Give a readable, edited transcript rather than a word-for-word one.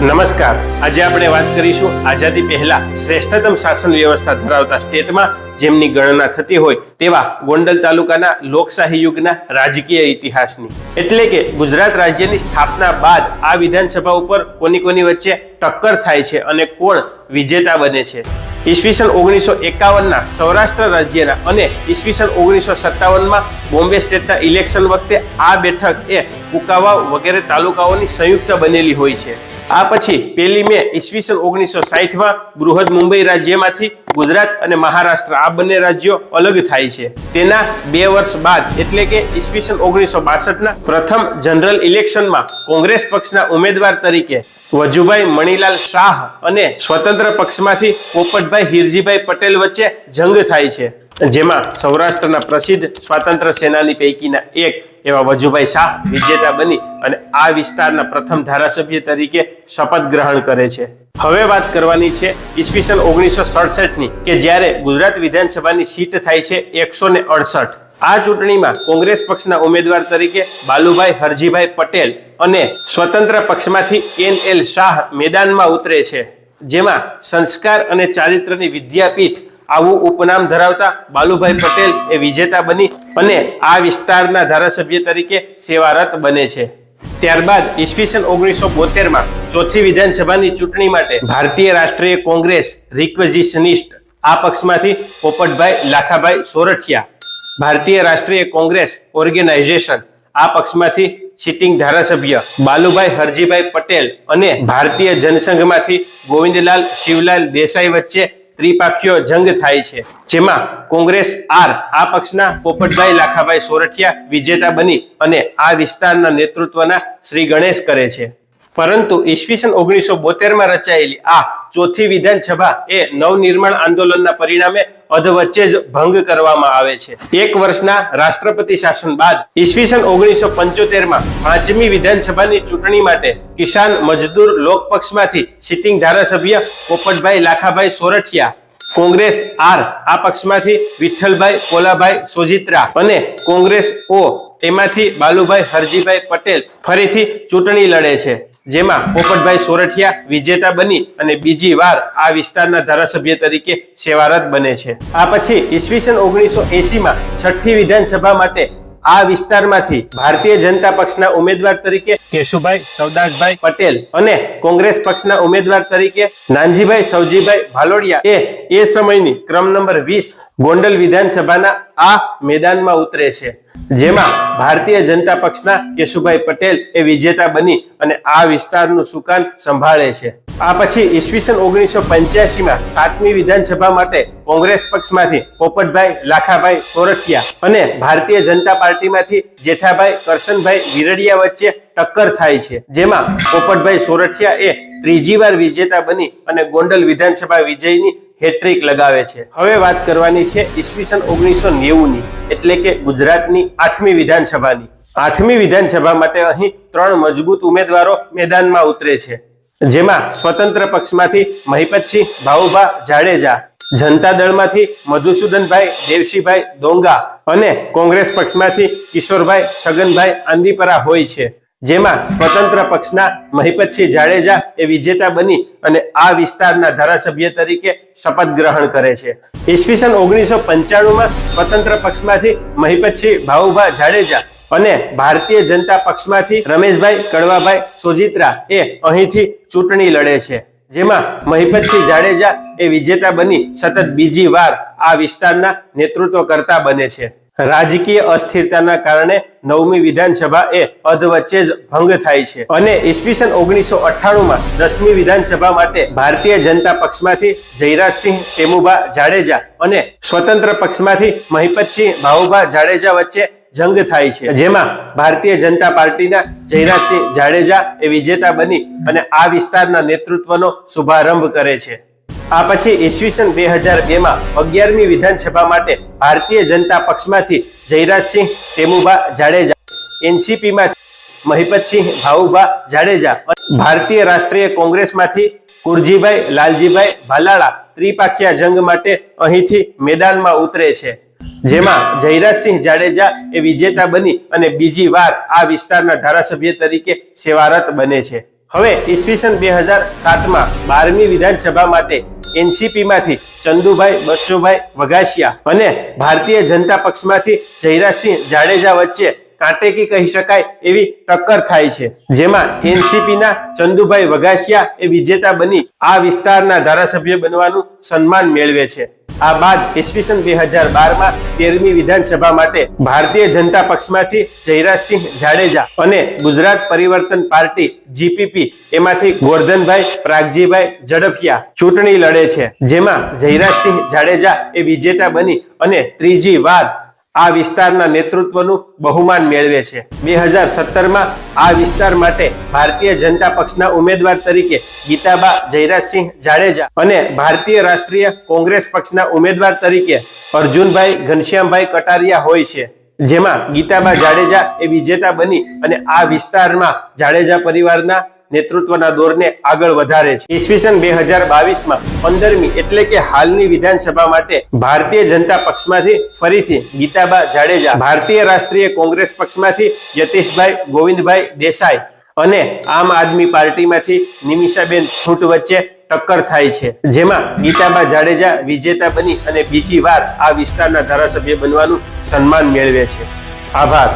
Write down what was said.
નમસ્કાર। આજે આપણે વાત કરીશું આઝાદી પહેલા શ્રેષ્ઠતમ શાસન વ્યવસ્થા ધરાવતા સ્ટેટમાં જેમની ગણના થતી હોય તેવા ગોંડલ તાલુકાના લોકશાહી યુગના રાજકીય ઇતિહાસની। એટલે કે ગુજરાત રાજ્યની સ્થાપના બાદ આ વિધાનસભા ઉપર કોની વચ્ચે ટક્કર થાય છે અને કોણ વિજેતા બને છે। ઈસવીસન 1951ના સૌરાષ્ટ્ર રાજ્યના અને ઈસવીસન 1957માં બોમ્બે સ્ટેટના ઇલેક્શન વખતે આ બેઠક એ કુકાવાવ વગેરે તાલુકાઓની સંયુક્ત બનેલી હોય છે। આ પછી 1 મે ઈસવીસન 1960માં બૃહદ મુંબઈ રાજ્યમાંથી ગુજરાત અને મહારાષ્ટ્ર આ બંને રાજ્યો અલગ થાય છે। તેના 2 વર્ષ બાદ એટલે કે ઈસવીસન 1962ના પ્રથમ જનરલ ઇલેક્શનમાં કોંગ્રેસ પક્ષના ઉમેદવાર તરીકે વજુભાઈ મણીલાલ શાહ અને સ્વતંત્ર પક્ષમાંથી પોપટભાઈ હિરજીભાઈ પટેલ વચ્ચે જંગ થાય છે, જેમાં સૌરાષ્ટ્રના પ્રસિદ્ધ સ્વાતંત્ર્ય સેનાની પૈકીના એક એવા વજુભાઈ શાહ વિજેતા બની અને આ વિસ્તારના પ્રથમ ધારાસભ્ય તરીકે શપથ ગ્રહણ કરે છે। હવે વાત કરવાની છે ઈસવીસન 1967ની કે જ્યારે ગુજરાત વિધાનસભાની સીટ થાય છે 168। આ ચૂંટણીમાં કોંગ્રેસ પક્ષના ઉમેદવાર તરીકે બાલુભાઈ હરજીભાઈ પટેલ અને સ્વતંત્ર પક્ષમાંથી NL શાહ મેદાનમાં ઉતરે છે, જેમાં સંસ્કાર અને ચારિત્ર્યની વિદ્યાપીઠ આવું ઉપનામ ધરાવતા બાલુભાઈ પટેલ એ વિજેતા બની અને આ વિસ્તારના ધારાસભ્ય તરીકે સેવારત બને છે। ત્યારબાદ ઈસવીસન 1972માં ચોથી વિધાનસભાની ચૂંટણી માટે ભારતીય રાષ્ટ્રીય કોંગ્રેસ રિક્વેઝિશનિસ્ટ આ પક્ષમાંથી પોપટભાઈ લાખાભાઈ સોરઠિયા, ભારતીય રાષ્ટ્રીય કોંગ્રેસ ઓર્ગેનાઇઝેશન આ પક્ષમાંથી સિટિંગ ધારાસભ્ય બાલુભાઈ હરજીભાઈ પટેલ અને ભારતીય જનસંઘમાંથી ગોવિંદલાલ શિવલાલ દેસાઈ વચ્ચે ત્રિપાખીયો જંગ થાય છે, જેમાં કોંગ્રેસ આ પક્ષના પોપટભાઈ લાખાભાઈ સોરઠિયા વિજેતા બની અને આ વિસ્તારના નેતૃત્વના શ્રી ગણેશ કરે છે। પરંતુ ઈસવીસન 1972માં રચાયેલી આ ચોથી વિધાનસભા એ નવનિર્માણ આંદોલનના પરિણામે અધવચ્ચે જ ભંગ કરવામાં આવે છે। 1 વર્ષના રાષ્ટ્રપતિ શાસન બાદ ઈસવીસન 1975માં 5મી વિધાનસભાની ચૂંટણી માટે કિસાન મજદૂર લોક પક્ષમાંથી સિટિંગ ધારાસભ્ય પોપટભાઈ લાખાભાઈ સોરઠિયા, કોંગ્રેસ આ પક્ષમાંથી વિઠ્ઠલભાઈ પોલાભાઈ સોજિત્રા અને કોંગ્રેસ એમાંથી બાલુભાઈ હરજીભાઈ પટેલ ફરીથી ચૂંટણી લડે છે, જેમાં પોપટભાઈ સોરઠિયા વિજેતા બની અને બીજી વાર આ વિસ્તારના ધારાસભ્ય તરીકે સેવારત બને છે। આ પછી ઈસવીસન 1980માં 6ઠી વિધાનસભા માટે આ વિસ્તારમાંથી ભારતીય જનતા પક્ષના ઉમેદવાર તરીકે કેશુભાઈ સવદાસભાઈ પટેલ અને કોંગ્રેસ પક્ષના ઉમેદવાર તરીકે નાનજીભાઈ સવજીભાઈ ભાલોડિયા એ સમયની ક્રમ નંબર 20 ગોંડલ વિધાનસભાના આ મેદાનમાં ઉતરે છે, જેમાં ભારતીય જનતા પક્ષના કેશુભાઈ પટેલ એ વિજેતા બની અને આ વિસ્તારનું સુકાન સંભાળે છે। આ પછી ઈસવીસન 1985માં 7મી વિધાનસભા માટે કોંગ્રેસ પક્ષમાંથી પોપટભાઈ લાખાભાઈ સોરઠિયા અને ભારતીય જનતા પાર્ટીમાંથી જેઠાભાઈ કરશનભાઈ વિરડિયા વચ્ચે ટક્કર થાય છે, જેમાં પોપટભાઈ સોરઠિયા એ ત્રીજી વાર વિજેતા બની અને ગોંડલ વિધાનસભા વિજયની હેટ્રિક લગાવે છે। હવે વાત કરવાની છે ઈસવીસન 1990ની એટલે કે ગુજરાતની 8મી વિધાનસભાની। 8મી વિધાનસભા માટે અહીં 3 મજબૂત ઉમેદવારો મેદાનમાં ઉતરે છે, જેમાં સ્વતંત્ર પક્ષમાંથી મહિપતસિંહ ભાવુભા જાડેજા, જનતા દળમાંથી મધુસૂદનભાઈ દેવશીભાઈ ડોંગા અને કોંગ્રેસ પક્ષમાંથી કિશોરભાઈ છગનભાઈ આંદીપરા હોય છે, જેમાં સ્વતંત્ર પક્ષના મહિપતસિંહ જાડેજા એ વિજેતા બની અને આ વિસ્તારના ધારાસભ્ય તરીકે શપથ ગ્રહણ કરે છે। ઈસવીસન 1995માં સ્વતંત્ર પક્ષમાંથી મહિપતસિંહ ભાવુભા જાડેજા અને ભારતીય જનતા પક્ષમાંથી રમેશભાઈ કડવાભાઈ સોજિત્રા એ અહીંથી ચૂંટણી લડે છે, જેમાં મહિપતસિંહ જાડેજા એ વિજેતા બની સતત બીજી વાર આ વિસ્તારના નેતૃત્વ કરતા બને છે। રાજકીય અસ્થિરતાના કારણે 9મી વિધાનસભા એ અધવચ્ચે જ ભંગ થાય છે અને ઈસવીસન 1998માં 10મી વિધાનસભા માટે ભારતીય જનતા પક્ષમાંથી જયરાજસિંહ ટેમુભા જાડેજા અને સ્વતંત્ર પક્ષમાંથી મહિપતસિંહ ભાવુભા જાડેજા વચ્ચે જંગ થાય છે, જેમાં ભારતીય જનતા પાર્ટીના જયરાજસિંહ જાડેજા એ વિજેતા બની અને આ વિસ્તારના નેતૃત્વનો શુભારંભ કરે છે। આ પછી ઈસવીસન 2002માં 11મી વિધાનસભા માટે ભારતીય જનતા પક્ષમાંથી જયરાજસિંહ ટેમુભા જાડેજા, NCPમાંથી મહિપતસિંહ ભાવુભા જાડેજા, ભારતીય રાષ્ટ્રીય કોંગ્રેસમાંથી કુરજીભાઈ લાલજીભાઈ ભાલાળા ત્રિપાખીયા જંગ માટે અહીંથી મેદાનમાં ઉતરે છે, જેમાં જયરાજસિંહ જાડેજા એ વિજેતા બની અને બીજી વાર આ વિસ્તારના ધારાસભ્ય તરીકે સેવારત બને છે। હવે ઈસવીસન 2007 12મી વિધાનસભા માટે એનસીપી માંથી ચંદુભાઈ બચ્ચુભાઈ વઘાસિયા અને ભારતીય જનતા પક્ષમાંથી જયરાજસિંહ જાડેજા વચ્ચે કાંટેકી કહી શકાય એવી ટક્કર થાય છે, જેમાં એનસીપી ના ચંદુભાઈ વઘાસિયા એ વિજેતા બની આ વિસ્તારના ધારાસભ્ય બનવાનું સન્માન મેળવે છે. આ બાદ ઈસવીસન 2012 13મી વિધાનસભા માટે ભારતીય જનતા પક્ષમાંથી જયરાજસિંહ જાડેજા અને ગુજરાત પરિવર્તન પાર્ટી જીપીપી એમાંથી ગોરધનભાઈ પ્રાગજીભાઈ ઝડફિયા ચૂંટણી લડે છે, જેમાં જયરાજસિંહ જાડેજા એ વિજેતા બની અને ત્રીજી વાર આ વિસ્તારના નેતૃત્વનું બહુમાન મેળવે છે. 2017 આ વિસ્તાર માટે ભારતીય જનતા પક્ષના ઉમેદવાર તરીકે ગીતાબા જયરાજસિંહ જાડેજા અને ભારતીય રાષ્ટ્રીય કોંગ્રેસ પક્ષના ઉમેદવાર તરીકે અર્જુનભાઈ ઘનશ્યામભાઈ કટારિયા હોય છે, જેમાં ગીતાબા જાડેજા એ વિજેતા બની અને આ વિસ્તારમાં જાડેજા પરિવારના નેતૃત્વના દોરને આગળ વધારે છે. ઈસવીસન 2022 15મી એટલે કે હાલની વિધાનસભા માટે ભારતીય જનતા પક્ષમાંથી ફરીથી ગીતાબા જાડેજા, ભારતીય રાષ્ટ્રીય કોંગ્રેસ પક્ષમાંથી યતીશભાઈ ગોવિંદભાઈ દેસાઈ અને આમ આદમી પાર્ટીમાંથી નિમિષાબેન ફૂટ વચ્ચે ટક્કર થાય છે, જેમાં ગીતાબા જાડેજા વિજેતા બની અને બીજી વાર આ વિસ્તારના ધારાસભ્ય બનવાનું સન્માન મેળવે છે. આભાર.